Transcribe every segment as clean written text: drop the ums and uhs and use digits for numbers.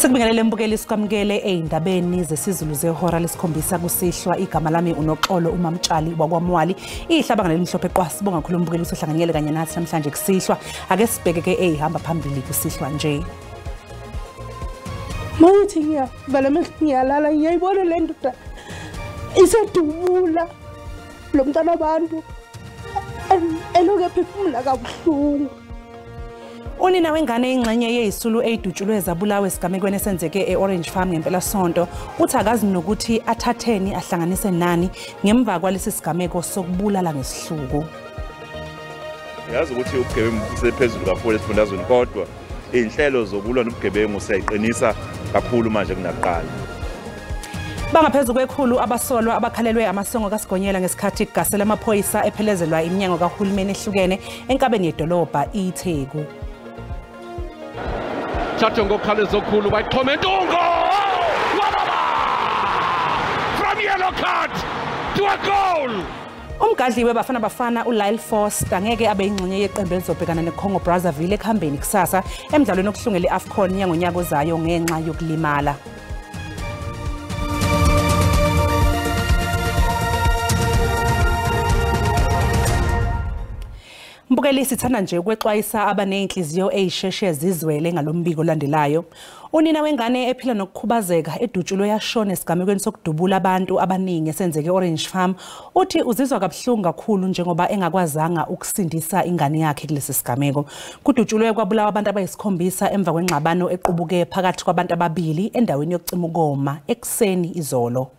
Sekubingelele mbukeli sikwamukele eindabeni zesiZulu zehora lesikhombisa kusihlwa igama lami unoxolo uMamtshali wakwamwali ihlaba ngaleli mhlophe qwasi bonga khuluma mbukeli usohlanganyele kanye nathi namhlanje kusihlwa ake sibheke ke ehamba phambili kusihlwa nje. Mayithi ngiyalala ngiyayibona le ndoda isedubula lo mntana abantu eloke phefumula kabuhlungu. Unina wengane ingxenye yezisulu eyidutshulwe zabulawa esigamekweni esenzeke eOrange Farm ngempela sonto uthi akazi nokuthi athatheni ahlanganise nani ngemva kwalesi sigameko sokubulala ngesihluku. Yazi ukuthi ubugebengu busephezulu kakhulu esifundazweni kodwa inhlelo zokulwa nobugebengu siyayiqinisa kakhulu manje kunaqala. Bangaphezulu kwekhulu abasolwa abakhalelwe amasongo kaSigonyela ngesikhathi kugasela amaphoyisa ephelezelwa iminyango kahulumeni ehlukene enkabeni yedolobha iTheku. Chatongo Khalezokhulu by Tomentongo! From yellow card to a goal! Umgadli webafana uLyle Foster ngeke abe ingxenye yeqembu elizobhekana neCongo Brazzaville ekhambeni kusasa emidlalweni okuhlungele iAFCON yangonyaka ozayo ngenxa yokulimala. Mbukeli sithanda nje ukwexwayisa abanenhliziyo ezisheshe zizwele ngalombiko olandelayo. Unina wengane ephila nokukhubazeka edutshulwe yashona esigamekweni sokudubula abantu abaningi esenzeke eOrange Farm uthi uzizwa kabuhlungu kakhulu njengoba engakwazanga ukusindisa ingane yakhe kulesi sigameko. Kudutshulwe kwabulawa abantu abayisikhombisa emva kwengxabano equbuke phakathi kwabantu ababili endaweni yokucima ukoma ekseni izolo.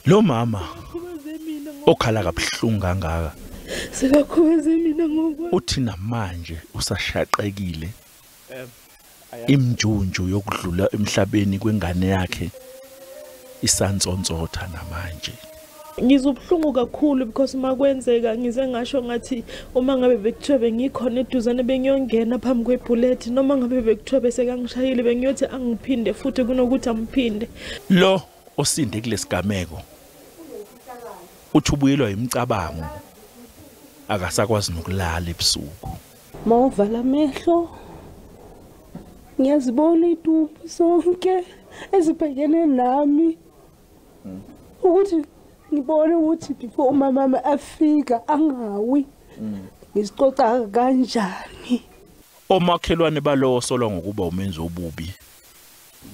Lo mama okhala kabuhlungu kangaka Sikakhubeze mina ngoba uthi namanje usashaqekile imjunju yokudlula emhlabeni kwengane yakhe isansontsotha namanje. Ngizobhlungu kakhulu because makwenzeka ngize ngasho ngathi uma ngabe bekuthiwa bengikhona eduzane bengiyongena phambi kwebullet noma ngabe bekuthiwa bese kangishayile bengiyothi angiphinde futhi kunokuthi amphinde. Lo osinde kulesigameko uthubuyelwa imicabango akasakwazi nokulala ebusuku. Mawuvala amehlo ngiyazibona idumbu sonke ezibhekene nami ukuthi ngibone ukuthi before umama afika angawi ngisicoca kanjani. Omakhelwane balowo solwa ngokuba umenzi obubi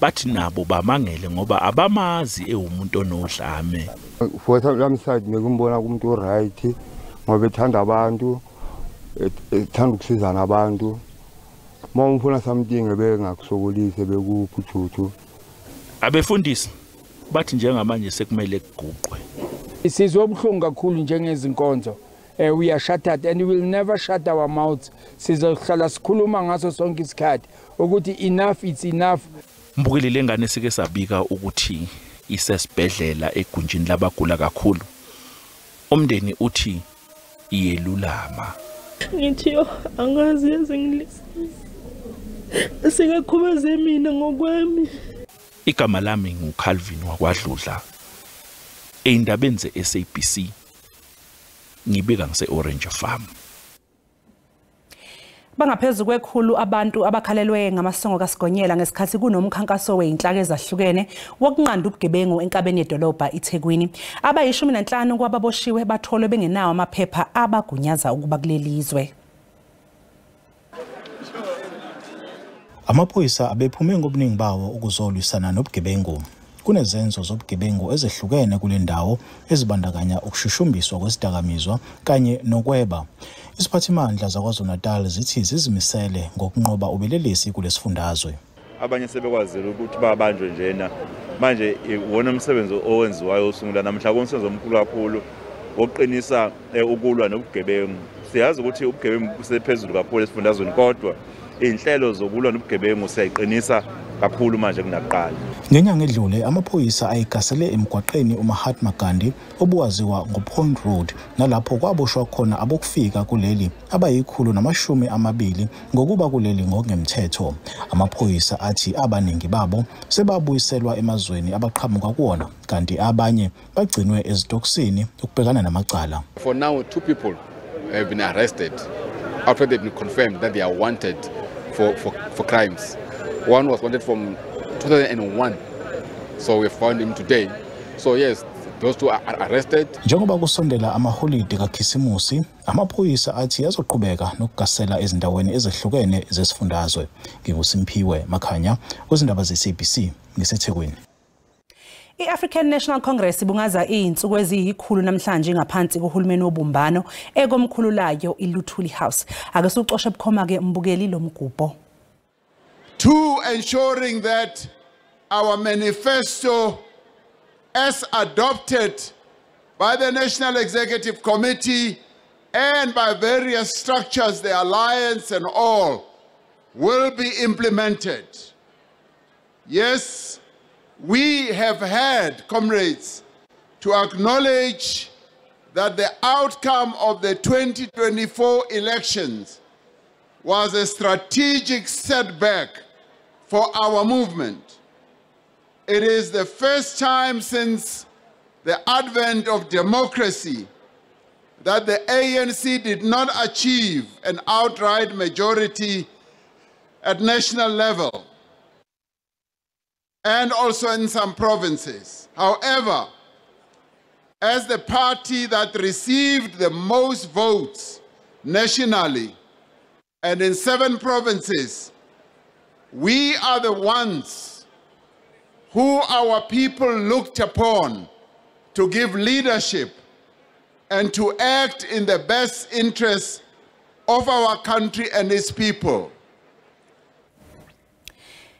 bathi nabo bamangele ngoba abamazi ewumuntu onodlame. For some side mekumbona kumuntu oright ngoba ethanda abantu ethanda ukusizana abantu mawufuna something bengakusokolise bekuphuthu. Abefundisi bathi njengamanje sekumele kuguqwe. Isizwe obuhlungu kakhulu njengezinkonzo. We are shattered and we will never shut our mouths. Sizohlala sikhuluma ngaso sonke isikhathi ukuthi enough it's enough. Mbukeli lengane sike sabika ukuthi isesibhedlela egunjini labagula kakhulu. Umndeni uthi iyelulama. Ngithi angazi ezingilisi. Sikakhubeze mina ngokwami. Igama lami nguCalvin wakwaDludla. Eindabeni zeSABC ngibika ngise-Orange Farm. Bangaphezulu kwekhulu abantu abakhalelwe ngamasongo kaSigonyela ngesikhathi kunomkhankaso weinhlaka ezahlukene wokunqanda ubugebengu enkabeni yedolobha iThekwini. Abayi15 kwababoshiwe batholwe bengenawo amaphepha abagunyaza ukuba kulelizwe. Amaphoyisa abephume ngobuningi bawo ukuzolwisana nobugebengu. Kunezenzo zobugebengu ezehlukene kule ndawo ezibandakanya ukushushumbiswa kwesidakamizwa kanye nokweba. Isiphathimandla zaKwaZulu-Natal zithi zizimisele ngokunqoba ubelelesi kulesifundazwe. Abanye sebekwazile ukuthi babanjwe njena manje iwona umsebenzi owenziwayo usungula namhla komsebenzi omkhulu kakhulu wokuqinisa ukulwa nobugebengu. Siyazi ukuthi ubugebengu busephezulu kakhulu esifundazweni kodwa inhlelo zokulwa nobugebengu siyayiqinisa kakhulu manje kunaqala. Ngenyanga edlule amaphoyisa ayigasele emgwaqeni uMahatma Gandhi obuwaziwa ngoPond Road nalapho kwaboshwa khona abokufika kuleli abayi120 ngokuba kuleli ngokungemthetho. Amaphoyisa athi abaningi babo sebabuyiselwa emazweni abaqhamuka kuwona kanti abanye bagcinwe ezitokisini ukubhekana namacala. For now 2 people have been arrested after they've been confirmed that they are wanted for crimes. One was wanted from 2001, so we found him today. So yes, those two are arrested. Njengoba kusondela amaholide kaKhisimusi, amaphoyisa athi azoqhubeka nokugasela ezindaweni ezehlukene zesifundazwe. NginguSimphiwe Makhanya, kwezindaba ze-SABC ngiseThekwini. I-African National Congress ibungaza izinsuku eziyikhulu namhlanje ngaphansi kohulumeni wobumbano ekomkhulu layo iLuthuli House. Ake siucoshe bukhoma ke mbukeli lo mgubho. To ensuring that our manifesto as adopted by the National Executive Committee and by various structures, the alliance and all, will be implemented. Yes, we have had, comrades, to acknowledge that the outcome of the 2024 elections was a strategic setback for our movement. It is the first time since the advent of democracy that the ANC did not achieve an outright majority at national level and also in some provinces. However, as the party that received the most votes nationally and in 7 provinces, we are the ones who our people looked upon to give leadership and to act in the best interests of our country and its people.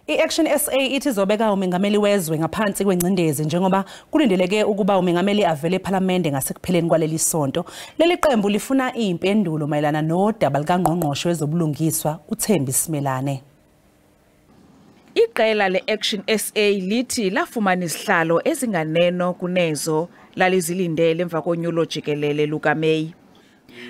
I-Action SA ithi izobeka umengameli wezwe ngaphansi kwengcindezi njengoba kulindeleke ukuba umengameli avele ePhalamende ngasekupheleni kwaleli sonto. Leli qembu lifuna impendulo mayelana nodaba likaNgqongqoshe wezobulungiswa uThembi Simelane. Iqela le-Action SA lithi lafumana isihlalo ezinganeno kunezo lalizilindele emva konyulo jikelele lukaMeyi.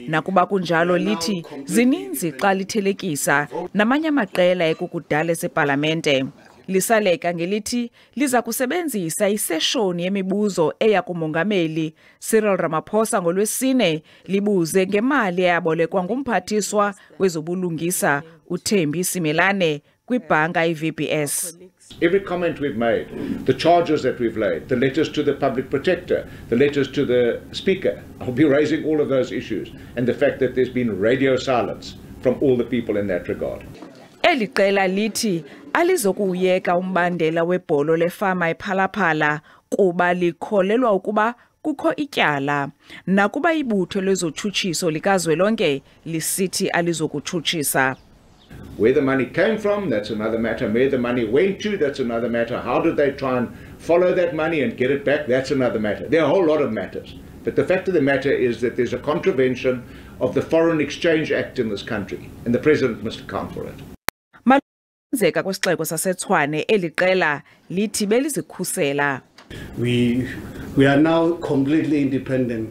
Nakuba kunjalo lithi zininzi xa lithelekisa namanye amaqela ekukudala eseParlamente. Lisaleka ngelithi liza kusebenzisa iseshoni yemibuzo eya kumongameli Cyril Ramaphosa ngolwesine libuze ngemali eyabolekwa ngumphathiswa wezobulungisa uThembi Simelane kwibhanka iVBS. Every comment we've made, the charges that we've laid, the letters to the public protector, the letters to the speaker, I'll be raising all of those issues, and the fact that there's been radio silence from all the people in that regard. Eli qela lithi alizokuyeka umbandela webholo lefama ePhalaphala kuba likholelwa ukuba kukho ityala, nakuba ibutho lezotshutshiso likazwelonke lisithi alizokutshutshisa. Where the money came from, that's another matter. Where the money went to, that's another matter. How did they try and follow that money and get it back? That's another matter. There are a whole lot of matters. But the fact of the matter is that there's a contravention of the Foreign Exchange Act in this country, and the President must account for it. Malenzeka kwisixeko saseTshwane eli qela lithi belizikhusela. We are now completely independent.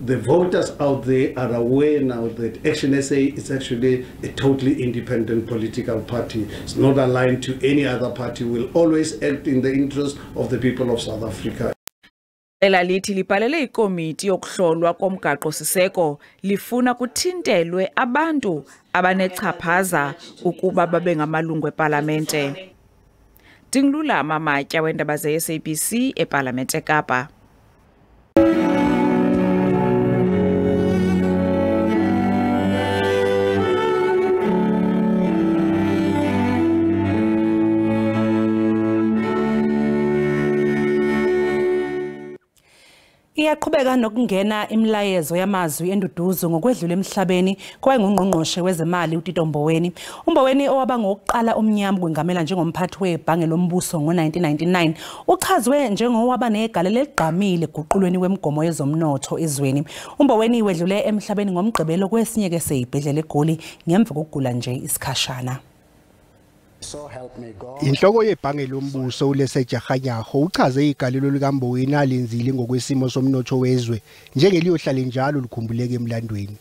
The voters out there are aware now that Action SA is actually a totally independent political party. It's not aligned to any other party. Will always act in the interest of the people of South Africa. Ela lithi libhalele ikomiti yokuhlolwa komgaqo siseko lifuna kuthintelwe abantu abanechaphaza ukuba babe ngamalungu eParlamente. Dinglulama Matya wendaba ze-SABC eParlamente eKapa. Iyaqhubeka nokungena imlayezo yamazwi enduduzo ngokwedlula emhlabeni kwayengungqongqoshe wezemali uTito Mboweni. uMboweni owaba ngokuqala omnyama kwengamela njengomphathi webhange lombuso ngo1999 uchazwe njengowaba negala leligqamile eguqulweni kwemigomo yezomnotho ezweni. uMboweni wedlule emhlabeni ngomgqibelo kwesinye ke seyibhedlela eGoli ngemva kokugula nje isikhashana. Inhloko yebhange lombuso uLesejahanyaho uchaze igalelo likaMboweni alenzile ngokwesimo somnotho wezwe njengeliyohlala njalo likhumbuleke emlandweni.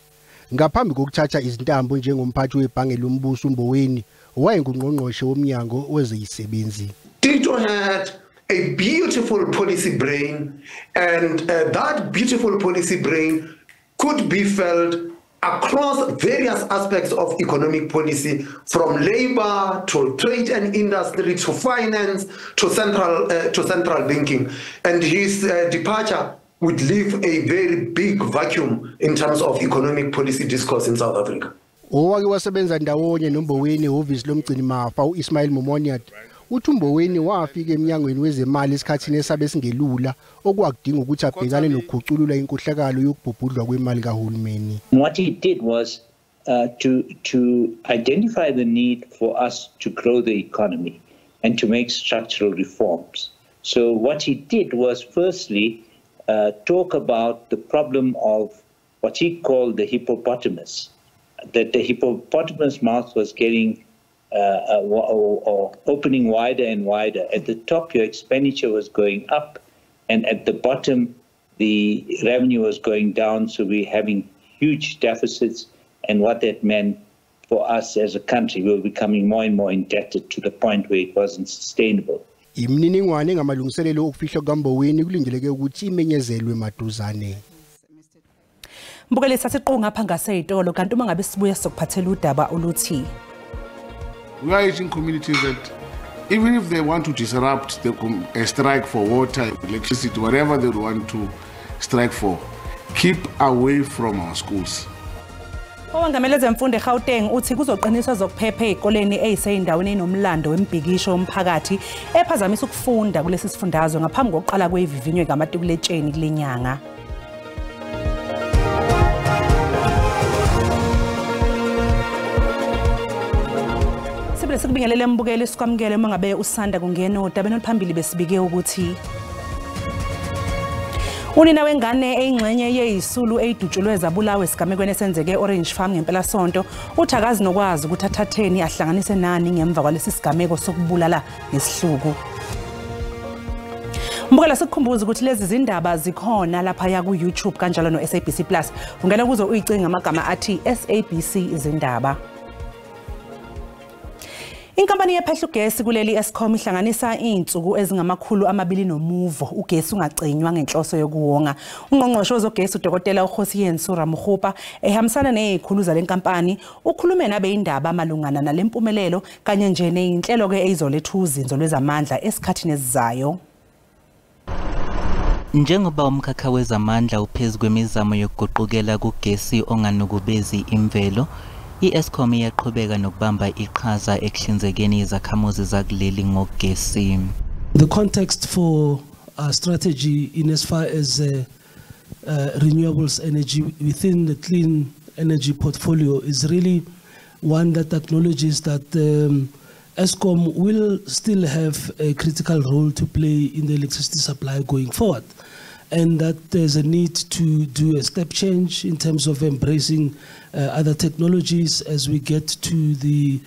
Ngaphambi kokuthatha izintambo njengomphathi webhange lombuso uMboweni wayengungqongqoshe womnyango wezeyisebenzi. Tito had a beautiful policy brain, and that beautiful policy brain could be felt across various aspects of economic policy, from labor to trade and industry to finance to central banking. And his departure would leave a very big vacuum in terms of economic policy discourse in South Africa. Owake wasebenza ndawonye noMboweni ehhovisi lomgcini mafa uIsmail Momoniat uthi uMboweni wafika eminyangweni wezemali esikhathini esabe singelula okwakudinga ukuthi abhekane nokuguculula inkohlakalo yokubhubhudlwa kwemali kahulumeni. What he did was to identify the need for us to grow the economy and to make structural reforms. So what he did was firstly talk about the problem of what he called the hippopotamus, that the hippopotamus mouth was getting or opening wider and wider. At the top, your expenditure was going up, and at the bottom, the revenue was going down. So we're having huge deficits, and what that meant for us as a country, we were becoming more and more indebted to the point where it wasn't sustainable. Imininingwane ngamalungiselelo okufihla kaMboweni kulindeleke ukuthi imenyezelwe maduzane. Mbukeli sasiqonga ngapha ngaseyitolo kanti uma ngabe sibuya sokuphathela udaba oluthi we are urging communities that even if they want to disrupt a strike for water, electricity, whatever they want to strike for, keep away from our schools. Owangamele zemfundo eGauteng uthi kuzoqiniswa zokuphepha ezikoleni eziseyindaweni enomlando wembhikisho omphakathi ephazamisa ukufunda kulesi sifundazwe ngaphambi kokuqala kwevivinywe ngamatikuletsheni kulenyanga. Sikubingelele mbukeli sikwamukele uma ngabe usanda kungena odabeni oluphambili besibike ukuthi unina wengane eyingxenye yezesiZulu eyidutshulwe zabulawa esigamekweni esenzeke Orange Farm ngempela sonto uthi akazi nokwazi ukuthi athatheni ahlanganise nani ngemva kwalesi sigameko sokubulala nesihluku. Mbukela sikukhumbuza ukuthi lezi zindaba zikhona lapha ya ku YouTube kanjalo no SABC Plus. Ungena kuzo uyicinga amagama athi SABC Izindaba. Inkampani yephehla ugesi kuleli Eskom ihlanganisa izinsuku ezingamakhulu amabili nomuvo ugesi ungacinywa ngenhloso yokuwonga. Ungqongqoshe wezogesi uDokotela uGosiyen Suramugopa ehambisana nezikhulu lenkampani ukhulume nabe indaba amalungana nalempumelelo kanye nje nezinhlelo ke ezizoletha uzinzo lwezamandla esikhathini esizayo. Njengoba umkhakha wezamandla uphezulu kwemizamo yokuguqukela kugesi onganukubezi imvelo, iEskom iyaqhubeka nokubamba iqhaza ekuhlinzekeni izakhamuzi zakuleli ngogesi. The context for our strategy in as far as renewables energy within the clean energy portfolio is really one that acknowledges that Eskom will still have a critical role to play in the electricity supply going forward, and that there's a need to do a step change in terms of embracing other technologies as we get to the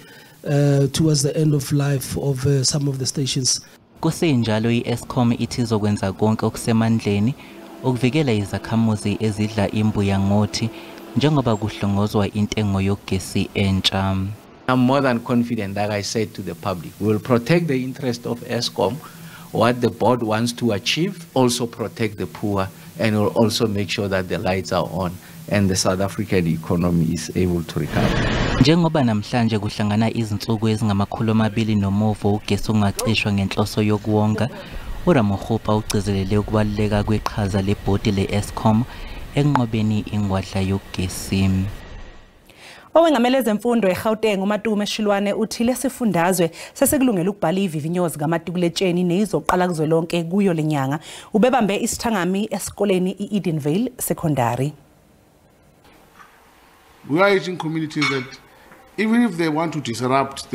towards the end of life of some of the stations. Kusenjalo iEskom ithi izokwenza konke okusemandleni ukuvikela izakhamuzi ezidla imbuya ngothi njengoba kuhlongozwa intengo yogesi entsha. I'm more than confident that I said to the public, we will protect the interest of Eskom, what the board wants to achieve, also protect the poor, and will also make sure that the lights are on and the South African economy is able to recover. Njengoba namhlanje kuhlangana izinsuku ezingamakhulu amabili nomuvo ugesi ungacishwa ngenhloso yokuwonga, uRamugopa ugcizelele ukubaluleka kweqhaza lebhodi leEskom enqobeni ingwadla yogesi. Owengamele zemfundo eGauteng uMatume Shilwane uthi lesifundazwe sesekulungela ukubhala ivivinyozi ngamatikuletsheni nezizoqala kuzwelonke kuyo lenyanga ubebambe isithangami esikoleni iEdenvale Secondary. We are urging communities that even if they want to disrupt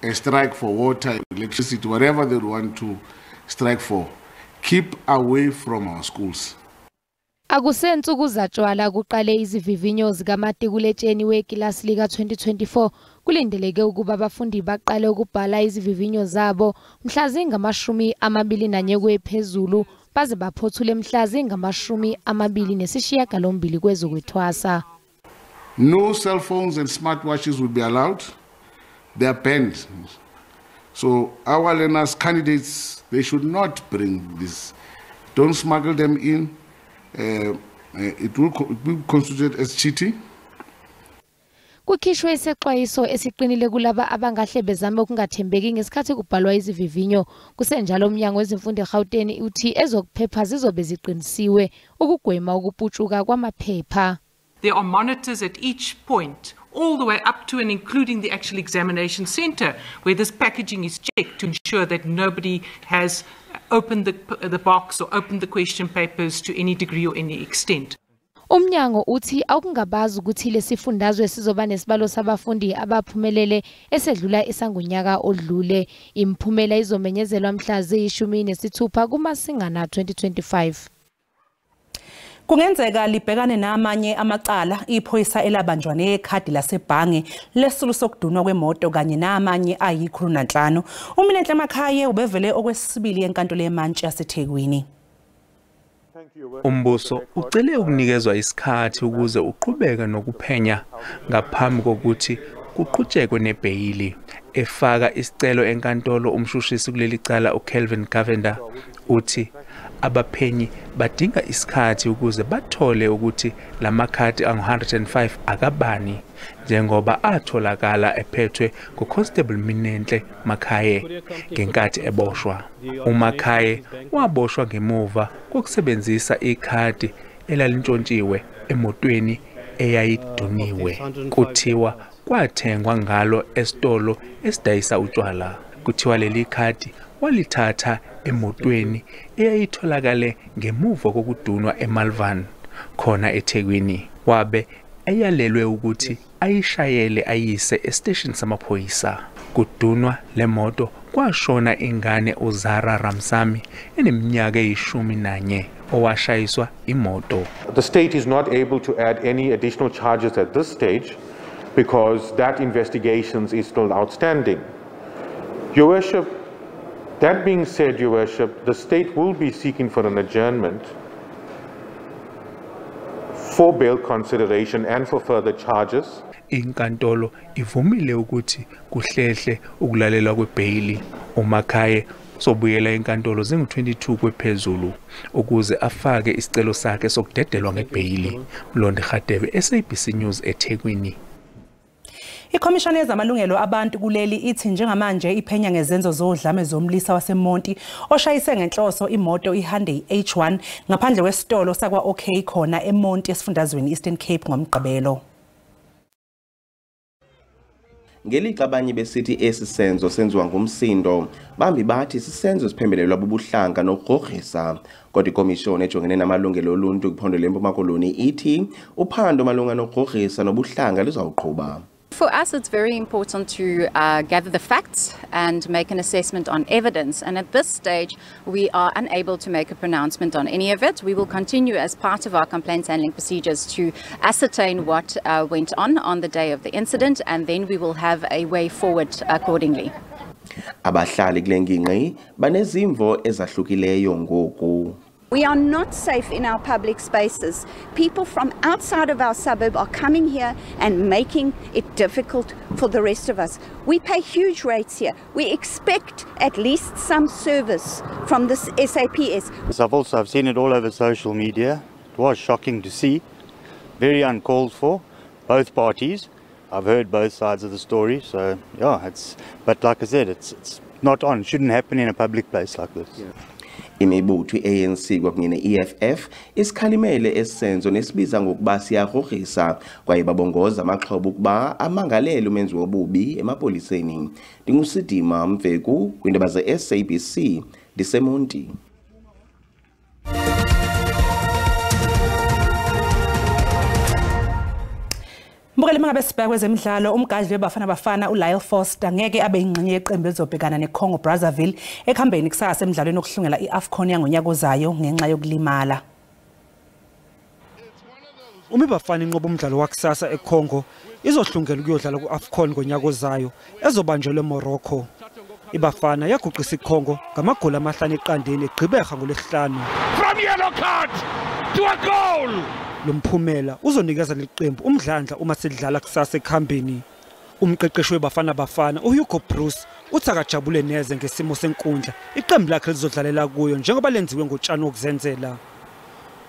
a strike for water, electricity, whatever they want to strike for, keep away from our schools. Akusensuku zatshwala kuqale izivivinyo zikamatikuletsheni wekilasi lika 2024 kulindeleke ukuba abafundi baqale ukubhala izivivinyo zabo mhla zingama-21 kwephezulu baze baphothule mhla zingama-28 kwezokwethwasa. No cell phones and smartwatches will be allowed. They are banned. So our learners, candidates, they should not bring this. Don't smuggle them in. It will be considered as cheating. Kukhishwe isexwayiso esiqinile kulaba abangahle bezame ukungathembeki ngesikhathi kubhalwa izivivinyo. Kusenjalo umnyango wezemfundo eGauteng uthi ezokuphepha zizobe ziqinisiwe ukugwema ukuputshuka kwamaphepha. There are monitors at each point, all the way up to and including the actual examination centre, where this packaging is checked to ensure that nobody has opened the box or opened the question papers to any degree or any extent. Umnyango uthi akungabazi ukuthi lesifundazwe sizoba nesibalo sabafundi abaphumelele esedlula esangunyaka odlule. Imphumela izomenyezelwa mhla zi-16 kuMasingana 2025. Kungenzeka libhekane namanye amacala iphoyisa elabanjwa nekhadi lasebhange lesulu sokudunwa kwemoto kanye namanye ayi-105. Uminenhle Makhaye ubevele okwesibili enkantolo yemantshi yaseThekwini. Umbuso ucele ukunikezwa isikhathi ukuze uqhubeke nokuphenya ngaphambi kokuthi kuqhutshekwe nebheyili. Efaka isicelo enkantolo umshushisi kuleli cala uKelvin Gavenda uthi abaphenyi badinga isikhathi ukuze bathole ukuthi lamakhadi angu-105 akabani njengoba atholakala ephethwe nguConstable Minenhle Makhaye ngenkathi eboshwa. uMakhaye waboshwa ngemuva kokusebenzisa ikhadi elalintshontshiwe emotweni eyayiduniwe. Kuthiwa kwathengwa ngalo esitolo esidayisa utshwala. Kuthiwa leli khadi walithatha emotweni eyayitholakale ngemuva kokudunwa eMalvan khona eThekwini. Wabe eyalelwe ukuthi ayishayele ayise estation samaphoyisa. Kudunwa lemoto kwashona ingane uZara Ramsami eneminyaka eyi-11 owashayiswa imoto. The state is not able to add any additional charges at this stage because that investigation is still outstanding. Your Worship, that being said, Your Worship, the state will be seeking for an adjournment for bail consideration and for further charges. Inkantolo ivumile ukuthi kuhlehle ukulalelwa kwebhayili. uMakhaye sobuyela inkantolo zingu-22 kwephezulu ukuze afake isicelo sakhe sokudedelwa ngebhayili. Mlondi Radebe, SABC News eThekwini. Ikhomishana yezamalungelo abantu kuleli ithi njengamanje iphenya ngezenzo zodlame zomlisa waseMonti oshayise ngenhloso imoto iHyundai H1 ngaphandle kwesitolo sakwa OK khona eMonti esifundazweni Eastern Cape ngomgqibelo. Ngelixa abanye besithi esisenzo senziwa ngumsindo, bambi bathi sisenzo siphembelelwa bubuhlanga nokugrogrisa. Kodwa ikomishoni ejongene namalungelo oluntu kwiphondo leMpuma Koloni ithi uphando malunga nokugrogrisa nobuhlanga luzawuqhuba. For us, it's very important to gather the facts and make an assessment on evidence. And at this stage, we are unable to make a pronouncement on any of it. We will continue as part of our complaints handling procedures to ascertain what went on the day of the incident, and then we will have a way forward accordingly. Abahlali kule ngingqi banezimvo ezahlukileyo ngoku. We are not safe in our public spaces. People from outside of our suburb are coming here and making it difficult for the rest of us. We pay huge rates here. We expect at least some service from this SAPS. I've seen it all over social media. It was shocking to see. Very uncalled for, both parties. I've heard both sides of the story, so yeah, but like I said, it's not on. It shouldn't happen in a public place like this. Yeah. Imibutho ANC kwakunye ne-EFF isikhalimele esenzo nesibiza ngokuba siyagrogrisa kwaye babongoza amaxhoba ukuba amangalele umenzi wobubi emapoliseni. Ndingusidima Mveku kwindaba ze-SABC ndiseMonti. Mbukele mangabe sibheka kwezemidlalo umgadli weBafana Bafana uLyle Foster ngeke abe ingxenye yeqembu ezobhekana neCongo Brazzaville ekhambeni kusasa emidlalweni okuhlungela iAfcon yangonyaka ozayo ngenxa yokulimala. IBafana inqoba umdlalo wakusasa eCongo izohlungela ukuyodlala kuAfcon ngonyaka ozayo ezobanjelwe eMorocco. IBafana yaguqisa iCongo ngamagoli amahlanu eqandeni egqibeha ngolesihlanu. From yellow card to a goal. Lomphumela uzonikeza leqembu umdlandla uma sedlala kusasa ekhambeni. Umqeqeshi weBafana Bafana uHugo Bruce uthi akajabule neze ngesimo senkundla iqembu lakhe lizodlalela kuyo njengoba lenziwe ngotshani okuzenzela.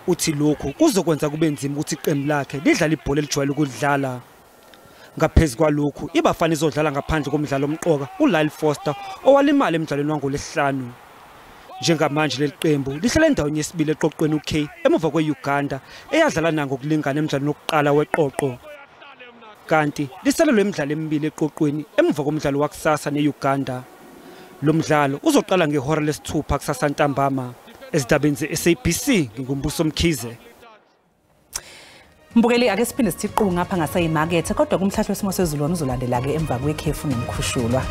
Uthi lokhu kuzokwenza kube nzima ukuthi iqembu lakhe lidlale ibhola elijwayele ukudlala. Ngaphezu kwalokhu iBafana izodlala ngaphandle komdlalo omqoka uLyle Foster owalimala emidlalweni wangoLesihlanu. Njengamanje leli qembu lihlala endaweni yesibili eqoqweni uK emuva kweUganda eyadlala nangokulingana emidlalweni wokuqala weqoqo. Kanti lisalelwe imidlalo emibili eqoqweni emuva komdlalo wakusasa neUganda. Lo mdlalo uzoqala ngehora lesithupha kusasa ntambama. Ezindabeni ze-SABC ngingumbuso Mkhize. Mbukeli ake siphinde siqhubeke ngapha ngaseyimakethe kodwa kumhlahlo wesimo sezulu uzolandela ke emva kwekhefu nomkhushulwa.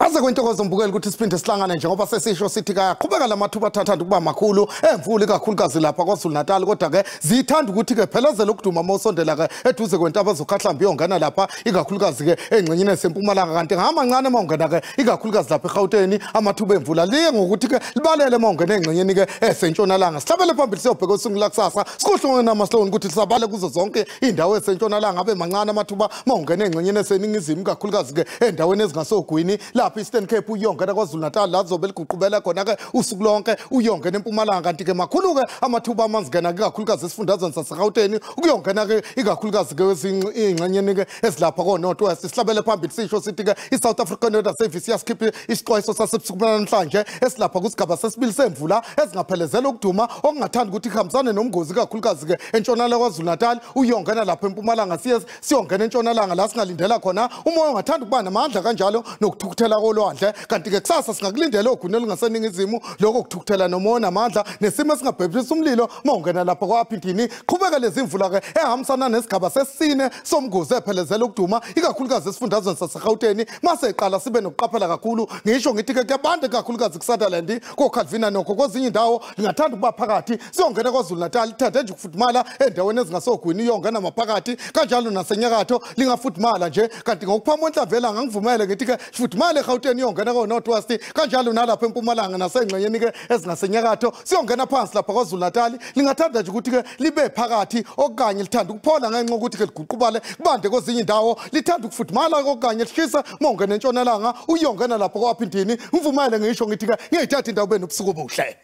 Aze kwentokozo mbukeli ukuthi siphinde sihlangane njengoba sesisho sithi kaqhubeka lamathuba athathanda ukuba makhulu emvula kakhulukazi lapha kwaZulu Natal kodwa ke zithanda ukuthi ke phelezela ukuduma mawusondela ke eduze kwentaba zoKhahlamba iyongena lapha ikakhulukazi ke engcenyeni esempumalanga kanti ngamancane mawungena ke ikakhulukazi lapha eGauteng amathuba emvula liye ngokuthi ke libalele mawungena engcenyeni ke esentshonalanga sihlabele phambili siyobheka usuku lakusasa sikhohlwe namahloni ukuthi lisabale kuzo zonke indawo esentshonalanga abe mancane amathuba mawungena engcenyeni eseningizimu kakhulukazi ke endaweni ezingasogwini lapha Eastern Cape uyongena kwaZulu Natal la zobe liguqubela khona ke usuku lonke uyongena empumalanga kanti ke makhulu ke amathuba amanzi ngena ke kakhulukazi esifundazweni saseGauteng ukuyongena ke ikakhulukazi ke ingxenyeni ke esilapha koNorth West sihlabele phambili sisho sithi ke iSouth African Weather Service yasikhipha isixwayiso sasebusuku namhlanje esilapha kusigaba sesibili semvula ezingaphelezela ukuduma okungathanda ukuthi ihambisane nomgozi kakhulukazi ke entshonalanga kwaZulu Natal uyongena lapha empumalanga siyongena entshonalanga la singalindela khona umoya ongathanda ukuba namandla kanjalo nokuthukuthela kolwandle kanti ke kusasa singakulindela ogunelo ngaseningizimu lokho kuthukuthela nomoya namandla nesimo esingabhebhisa umlilo mawungena lapha kwaphindini qhubeka lezi imvula ke ehambisana nesigaba sesine somgozi ephelezela ukuduma ikakhulukazi esifundazweni saseGauteng mase eqala sibe nokuqaphela kakhulu ngisho ngithi ke kuyabande kakhulukazi kuSutherland koKhalvina nokho kwezinye indawo lingathanda ukuba phakathi siyongena kwaZulu Natal lithathe nje ukufudumala endaweni ezingasogwini iyongena maphakathi kanjalo nasenyakatho lingafudumala nje kanti ngokuphamela Ntlavela ngangivumele ngithi ke fudumala eGauteng iyongena kwaNorth West kanjalo nalapha empumalanga nasengxenyeni ke ezingasenyakatho siyongena phansi lapha kwaZulu Natal lingathanda nje ukuthi ke libe phakathi okanye lithanda ukuphola ngenxa ukuthi ke liguqubale kubande kwezinye indawo lithanda ukufudumala okanye lishisa mawungena entshonalanga uyongena lapha kwaphindini ngivumele ngisho ngithi ke ngiyithatha indawo benobusuku obuhle.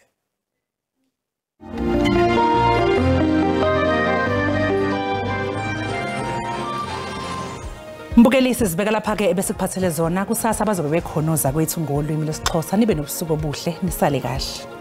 Mbukelisi sibeka lapha ke ebese kuphathele zona kusasa bazobe bekhonoza kwethu ngolwimi lwesiXhosa nibe nobusuku obuhle nisale kahle.